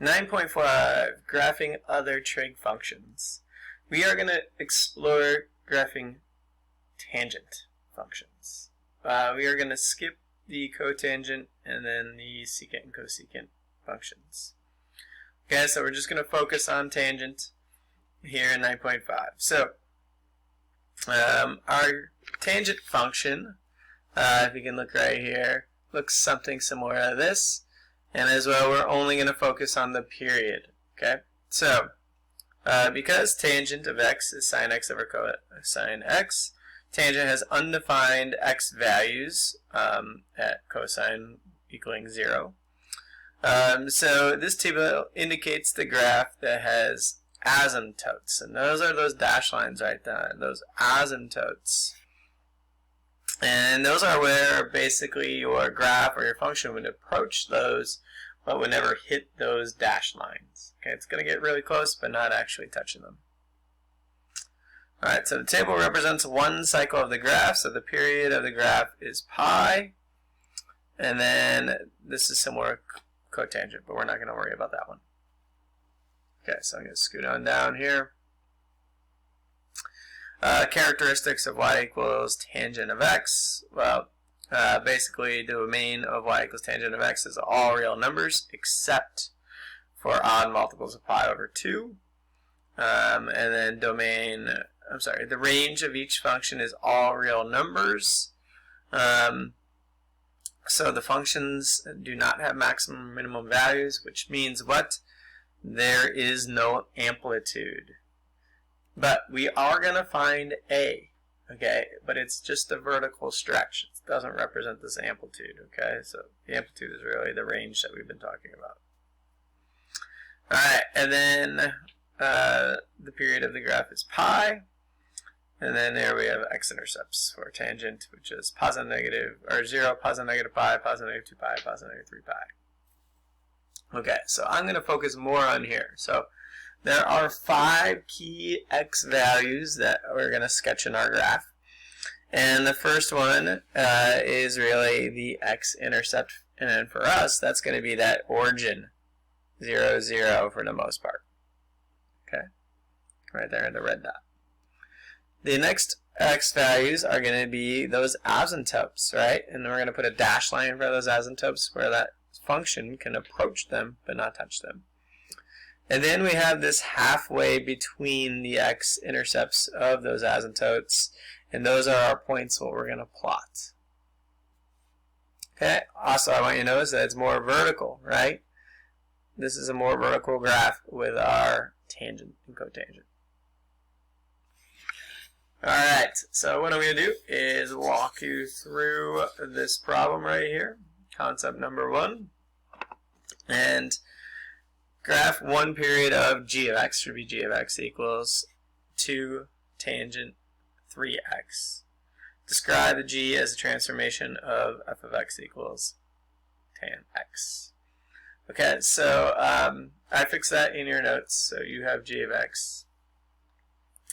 9.5, graphing other trig functions. We are going to explore graphing tangent functions. We are going to skip the cotangent and then the secant and cosecant functions. Okay, so we're just going to focus on tangent here in 9.5. So, our tangent function, if you can look right here, looks something similar to this. And as well, we're only going to focus on the period. Okay, so because tangent of x is sine x over cosine x, tangent has undefined x values at cosine equaling 0. So this table indicates the graph that has asymptotes, and those are those dashed lines right there, those asymptotes. And those are where basically your graph or your function would approach those, but would never hit those dashed lines. Okay, it's going to get really close, but not actually touching them. Alright, so the table represents one cycle of the graph, so the period of the graph is pi. And then this is similar cotangent, but we're not going to worry about that one. Okay, so I'm going to scoot on down here. Characteristics of y equals tangent of x. Well, basically the domain of y equals tangent of x is all real numbers except for odd multiples of pi over 2. And then the range of each function is all real numbers. So the functions do not have maximum or minimum values, which means what? There is no amplitude. But we are going to find A, okay? But it's just a vertical stretch. It doesn't represent this amplitude, okay? So the amplitude is really the range that we've been talking about. Alright, and then the period of the graph is pi. And then there we have x-intercepts for tangent, which is positive, negative, or 0, positive, negative pi, positive, negative 2 pi, positive, negative 3 pi. Okay, so I'm going to focus more on here. So there are 5 key x values that we're going to sketch in our graph. And the first one is really the x-intercept. And then for us, that's going to be that origin, 0, 0 for the most part. Okay, right there in the red dot. The next x values are going to be those asymptotes, right? And we're going to put a dashed line in front of those asymptotes where that function can approach them but not touch them. And then we have this halfway between the x-intercepts of those asymptotes, and those are our points what we're going to plot. Okay, also I want you to notice that it's more vertical, right? This is a more vertical graph with our tangent and cotangent. Alright, so what I'm going to do is walk you through this problem right here, concept number 1. And graph one period of g of x should be g of x equals 2 tangent 3x. Describe the g as a transformation of f of x equals tan x. Okay, so I fixed that in your notes, so you have g of x.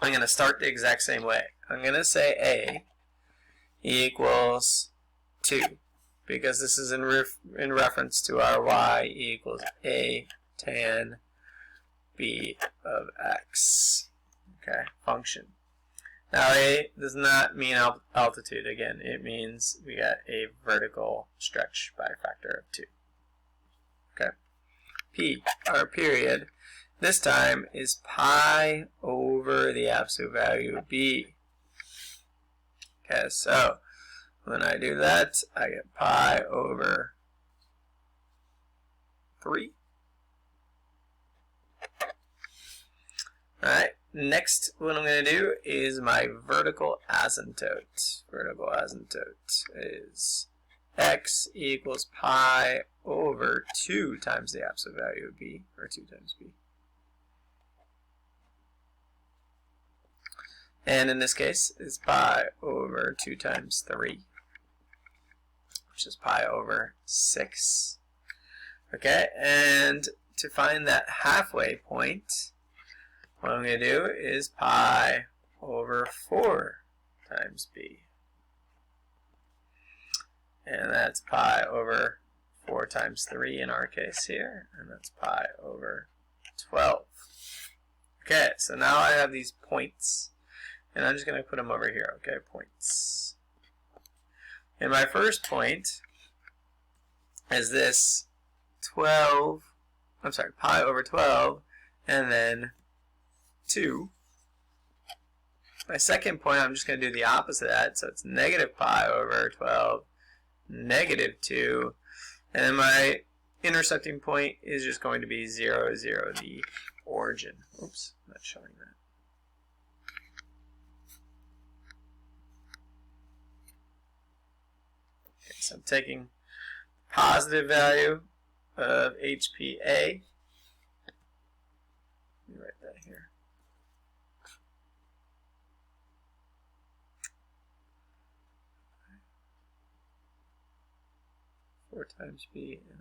I'm going to start the exact same way. I'm going to say a equals 2, because this is in reference to our y equals a tan b of x, okay, function. Now a does not mean altitude. Again, it means we got a vertical stretch by a factor of 2. Okay, p, our period, this time is pi over the absolute value of b. Okay, so when I do that, I get pi over 3. Alright, next what I'm going to do is my vertical asymptote. Vertical asymptote is x equals pi over 2 times the absolute value of b, or 2 times b. And in this case, it's pi over 2 times 3, which is pi over 6. Okay, and to find that halfway point, what I'm going to do is pi over 4 times b. And that's pi over 4 times 3 in our case here, and that's pi over 12. Okay, so now I have these points, and I'm just going to put them over here, okay, points. And my first point is this pi over 12, and then 2. My second point, I'm just going to do the opposite of that, so it's negative pi over 12, negative 2, and then my intercepting point is just going to be 0, 0, the origin. Oops, I'm not showing that. Okay, so I'm taking positive value of HPA. Let me write that here. Four times B and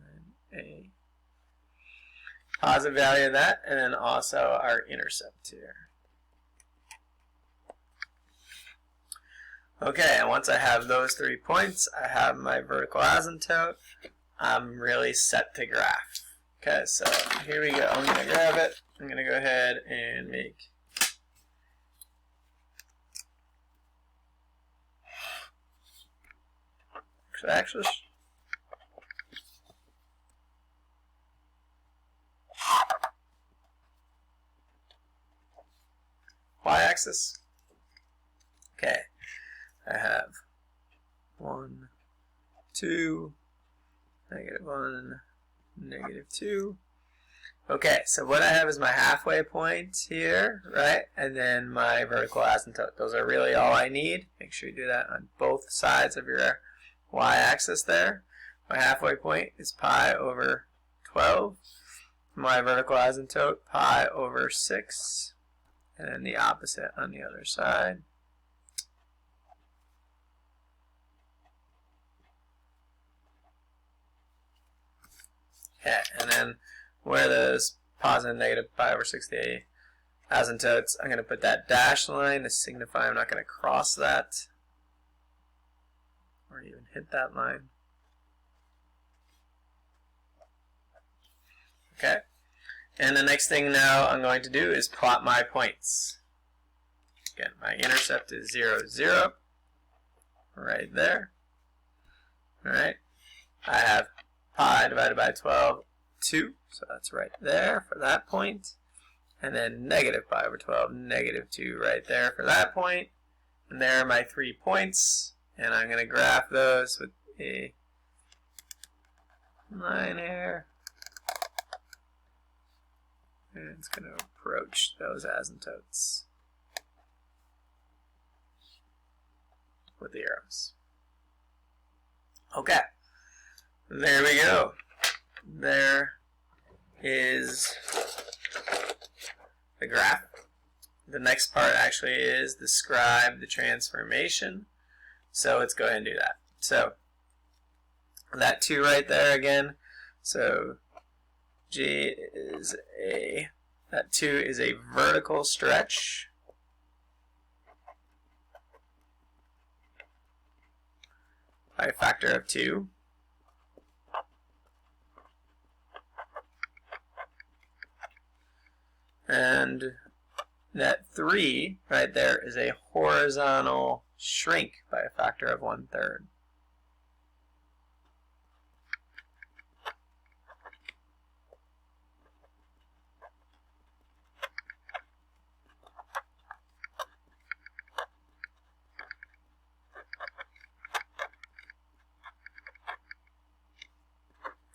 then A. Positive value of that, and then also our intercept here. Okay, and once I have those 3 points, I have my vertical asymptote. I'm really set to graph. Okay, so here we go. I'm going to grab it. I'm going to go ahead and make x-axis. Y-axis. Okay, I have 1, 2, negative 1, negative 2. Okay, so what I have is my halfway point here, right? And then my vertical asymptote. Those are really all I need. Make sure you do that on both sides of your y-axis there. My halfway point is pi over 12. My vertical asymptote, pi over 6. And then the opposite on the other side. Okay, and then where those positive and negative pi over 60 asymptotes, I'm going to put that dashed line to signify I'm not going to cross that or even hit that line. Okay, and the next thing now I'm going to do is plot my points. Again, my intercept is 0, 0, right there. Alright, I have pi divided by 12, 2, so that's right there for that point. And then negative pi over 12, negative 2 right there for that point. And there are my 3 points, and I'm going to graph those with a line here. And it's going to approach those asymptotes with the arrows. Okay, there we go. There is the graph. The next part actually is describe the transformation. So let's go ahead and do that. So that 2 right there again. So G is that 2 is a vertical stretch. By a factor of 2. And that 3 right there is a horizontal shrink by a factor of 1/3.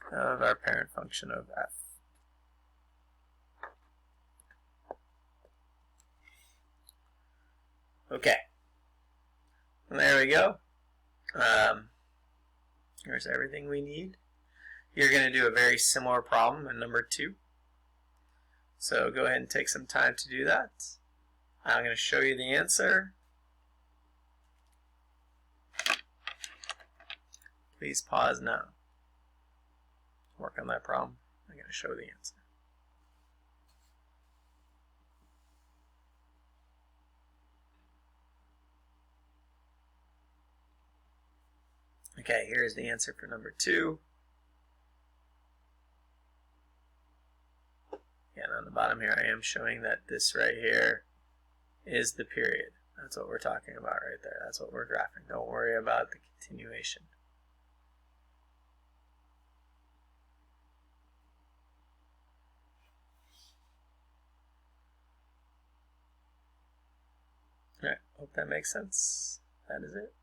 Of our parent function of f. Okay, and there we go. Here's everything we need. You're going to do a very similar problem in number 2. So go ahead and take some time to do that. I'm going to show you the answer. Please pause now. Work on that problem. I'm going to show the answer. Okay, here's the answer for number 2. the bottom here, I am showing that this right here is the period. That's what we're talking about right there. That's what we're graphing. Don't worry about the continuation. Alright, hope that makes sense. That is it.